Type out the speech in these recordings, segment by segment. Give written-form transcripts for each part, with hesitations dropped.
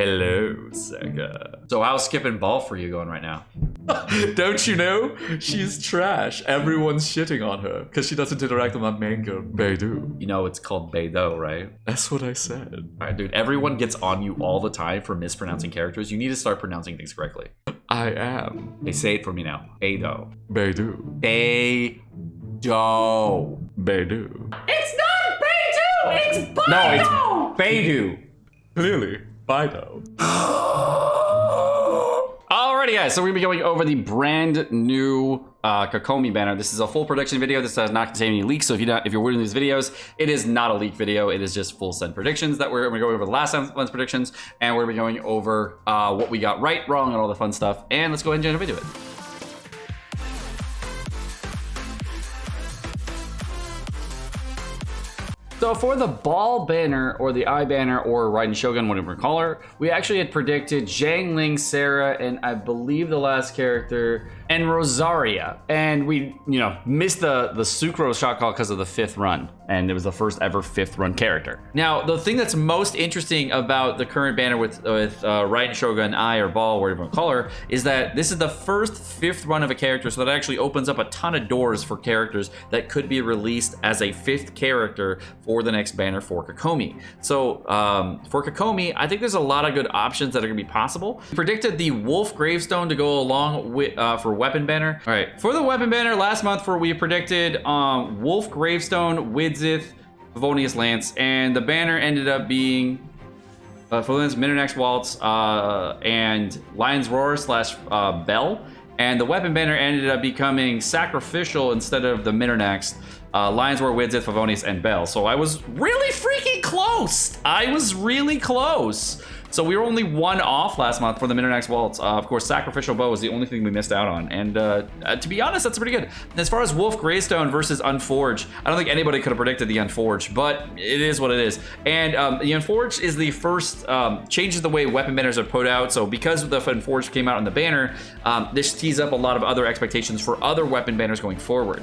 Hello, Sega. So how's skipping ball for you going right now? Don't you know? She's trash. Everyone's shitting on her because she doesn't interact with my main girl, Beidou. You know it's called Beidou, right? That's what I said. All right, dude. Everyone gets on you all the time for mispronouncing characters. You need to start pronouncing things correctly. I am. Hey, say it for me now. Beidou. Beidou. Beidou. Beidou. It's not Beidou! It's Baidu! No, it's Beidou. Clearly, Baidu. Alrighty, guys, so we're gonna be going over the brand new Kokomi banner. This is a full production video. This does not contain any leaks, so if you're watching these videos, it is not a leak video. It is just full send predictions that we're gonna go over the last month's predictions, and we're gonna be going over what we got right, wrong, and all the fun stuff. And let's go ahead and jump into it. So for the ball banner, or the eye banner, or Raiden Shogun, whatever we call her, we actually had predicted Zhang Ling, Sarah, and I believe the last character, and Rosaria. And we, missed the Sucrose shot call because of the 5th run. And it was the first ever 5th run character. Now, the thing that's most interesting about the current banner with Raiden Shogun, eye, or ball, whatever you want to call her, is that this is the first 5th run of a character, so that actually opens up a ton of doors for characters that could be released as a 5th character for the next banner for Kokomi. So for Kokomi, I think there's a lot of good options that are gonna be possible. We predicted the Wolf Gravestone to go along with for weapon banner. All right, for the weapon banner last month, we predicted Wolf Gravestone, Widzith, Favonius Lance, and the banner ended up being Favonius Minternax Waltz and Lion's Roar / Bell. And the weapon banner ended up becoming Sacrificial instead of the Minternax. Lion's Roar, Widzith, Favonius, and Bell. So I was really freaking close. I was really close. So we were only one off last month for the Minternax Waltz. Of course, Sacrificial Bow was the only thing we missed out on. And to be honest, that's pretty good. As far as Wolf Greystone versus Unforged, I don't think anybody could have predicted the Unforged, but it is what it is. And the Unforged is the first, changes the way weapon banners are put out. So because the Unforged came out on the banner, this tees up a lot of other expectations for other weapon banners going forward.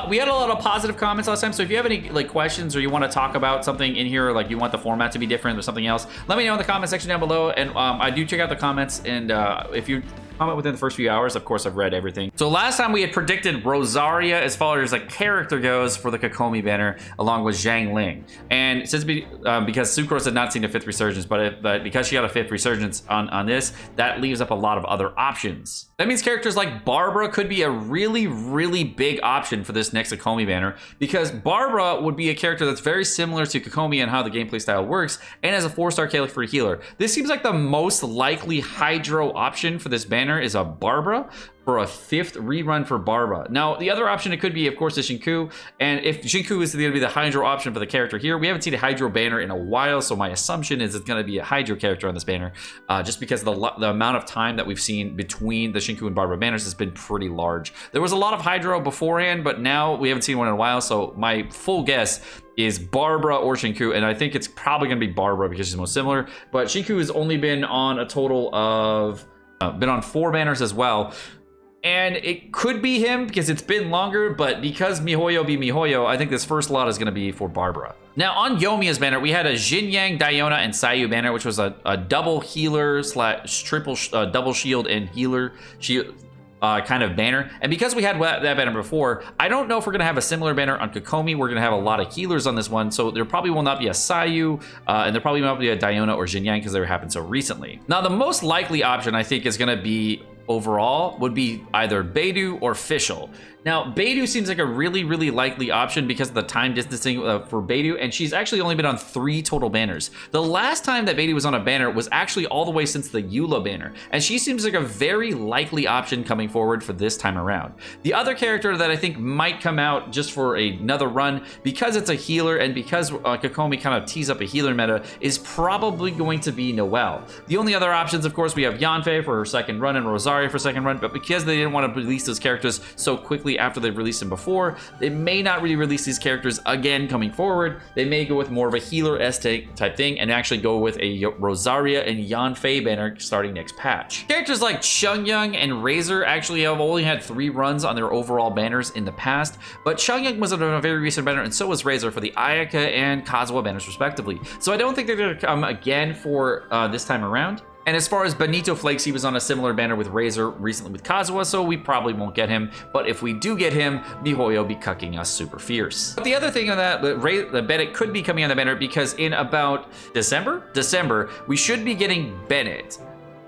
We had a lot of positive comments last time, so if you have any questions or you want to talk about something in here, like you want the format to be different or something else, let me know in the comment section down below. And I do check out the comments, and if you comment within the first few hours, of course I've read everything. So last time we had predicted Rosaria as far as a character goes for the Kokomi banner, along with Zhang Ling. And since because Sucrose had not seen a 5th resurgence, but because she got a 5th resurgence on this, that leaves up a lot of other options. That means characters like Barbara could be a really, really big option for this next Kokomi banner, because Barbara would be a character that's very similar to Kokomi and how the gameplay style works, and as a 4-star Caliph healer. This seems like the most likely Hydro option for this banner is a Barbara, for a 5th rerun for Barbara. Now, the other option it could be, of course, is Shinku. And if Shinku is going to be the Hydro option for the character here, we haven't seen a Hydro banner in a while, so my assumption is it's going to be a Hydro character on this banner, just because the amount of time that we've seen between the Shinku and Barbara banners has been pretty large. There was a lot of Hydro beforehand, but now we haven't seen one in a while, so my full guess is Barbara or Shinku, and I think it's probably going to be Barbara because she's most similar. But Shinku has only been on a total of, been on 4 banners as well. And it could be him because it's been longer, but because MiHoYo be MiHoYo, I think this first lot is going to be for Barbara. Now, on Yoimiya's banner, we had a Jin Yang, Diona, and Sayu banner, which was a double healer / triple double shield and healer kind of banner. And because we had that banner before, I don't know if we're going to have a similar banner on Kokomi. We're going to have a lot of healers on this one, so there probably will not be a Sayu, and there probably won't be a Diona or Jin Yang because they happened so recently. Now, the most likely option, I think, is going to be overall would be either Beidou or Fischl. Now, Beidou seems like a really, really likely option because of the time distancing for Beidou, and she's actually only been on 3 total banners. The last time that Beidou was on a banner was actually all the way since the Eula banner, and she seems like a very likely option coming forward for this time around. The other character that I think might come out just for another run, because it's a healer and because Kokomi kind of tees up a healer meta, is probably going to be Noelle. The only other options, of course, we have Yanfei for her 2nd run and Rosaria Rosaria for second run, but because they didn't want to release those characters so quickly after they've released them before, they may not really release these characters again coming forward. They may go with more of a healer-esque type thing and actually go with a Rosaria and Yanfei banner starting next patch. Characters like Chungyang and Razor actually have only had 3 runs on their overall banners in the past, but Chungyang was on a very recent banner and so was Razor for the Ayaka and Kazuha banners respectively. So I don't think they're going to come again for this time around. And as far as Benito Flakes, he was on a similar banner with Razor recently with Kazuha, so we probably won't get him. But if we do get him, MiHoYo will be cucking us super fierce. But the other thing on that, Bennett could be coming on the banner because in about December, we should be getting Bennett.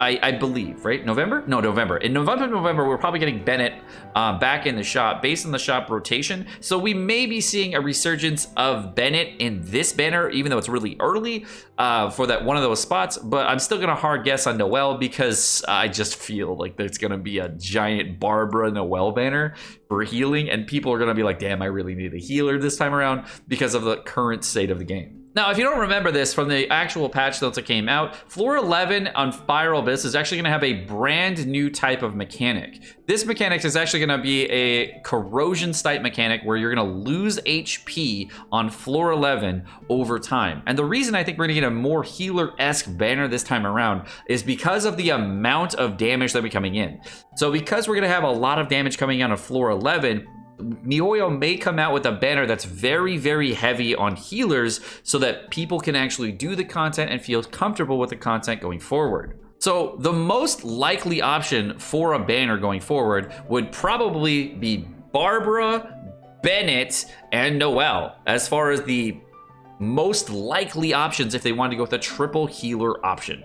I believe, right? November? No, November. In November, we're probably getting Bennett back in the shop based on the shop rotation. So we may be seeing a resurgence of Bennett in this banner, even though it's really early for that one of those spots. But I'm still going to hard guess on Noelle because I just feel like there's going to be a giant Barbara Noelle banner for healing. And people are going to be like, damn, I really need a healer this time around because of the current state of the game. Now, if you don't remember this from the actual patch notes that came out, Floor 11 on Spiral Abyss is actually going to have a brand new type of mechanic. This mechanic is actually going to be a corrosion type mechanic where you're going to lose HP on Floor 11 over time. And the reason I think we're going to get a more healer-esque banner this time around is because of the amount of damage that will be coming in. So because we're going to have a lot of damage coming in on Floor 11, MiHoYo may come out with a banner that's very, very heavy on healers so that people can actually do the content and feel comfortable with the content going forward. So the most likely option for a banner going forward would probably be Barbara, Bennett, and Noelle as far as the most likely options if they want to go with a triple healer option.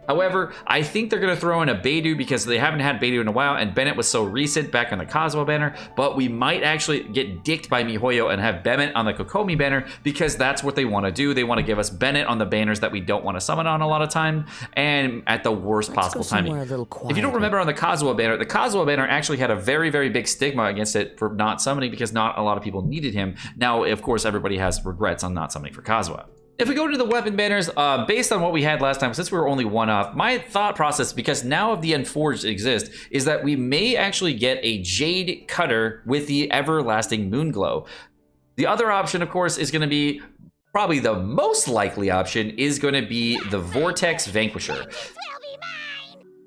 However, I think they're going to throw in a Beidou because they haven't had Beidou in a while, and Bennett was so recent back on the Kazuha banner, but we might actually get dicked by MiHoYo and have Bennett on the Kokomi banner because that's what they want to do. They want to give us Bennett on the banners that we don't want to summon on a lot of time, and at the worst possible timing. If you don't remember on the Kazuha banner actually had a very, very big stigma against it for not summoning because not a lot of people needed him. Now, of course, everybody has regrets on not summoning for Kazuha. If we go to the weapon banners, based on what we had last time, since we were only one off, my thought process, because now of the Unforged exist, is that we may actually get a Jade Cutter with the Everlasting Moonglow. The other option, of course, is going to be, probably the most likely option, is going to be the Vortex Vanquisher.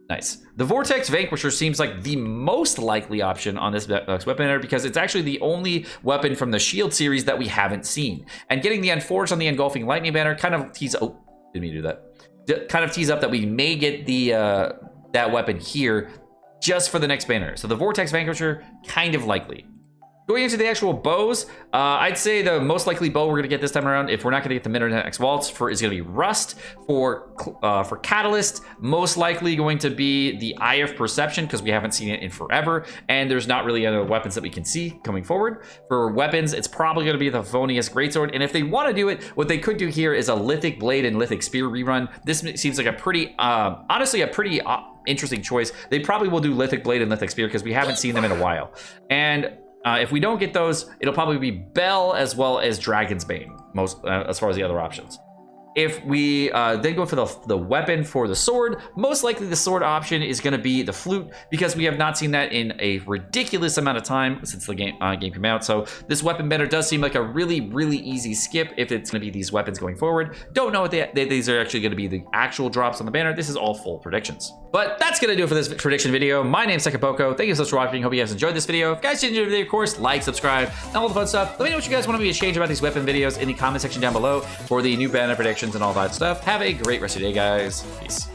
Nice. The Vortex Vanquisher seems like the most likely option on this weapon banner because it's actually the only weapon from the Shield series that we haven't seen. And getting the Unforged on the Engulfing Lightning banner kind of tease... Oh, didn't mean to do that. Kind of tease up that we may get the that weapon here just for the next banner. So the Vortex Vanquisher, kind of likely. Going into the actual bows, I'd say the most likely bow we're going to get this time around, if we're not going to get the Midnight X Waltz, is going to be Rust. For Catalyst, most likely going to be the Eye of Perception, because we haven't seen it in forever, and there's not really other weapons that we can see coming forward. For weapons, it's probably going to be the Favonius Greatsword, and if they want to do it, what they could do here is a Lithic Blade and Lithic Spear rerun. This seems like a pretty, honestly, a pretty interesting choice. They probably will do Lithic Blade and Lithic Spear, because we haven't seen them in a while. And if we don't get those, it'll probably be Bell as well as Dragon's Bane, most as far as the other options. If we then go for the weapon for the sword, most likely the sword option is going to be the flute because we have not seen that in a ridiculous amount of time since the game came out. So this weapon banner does seem like a really, really easy skip if it's going to be these weapons going forward. Don't know if these are actually going to be the actual drops on the banner. This is all full predictions. But that's going to do it for this prediction video. My name's Sekapoko. Thank you so much for watching. Hope you guys enjoyed this video. If you guys did enjoy the video, of course, like, subscribe, and all the fun stuff. Let me know what you guys want me to change about these weapon videos in the comment section down below for the new banner predictions and all that stuff. Have a great rest of your day, guys. Peace.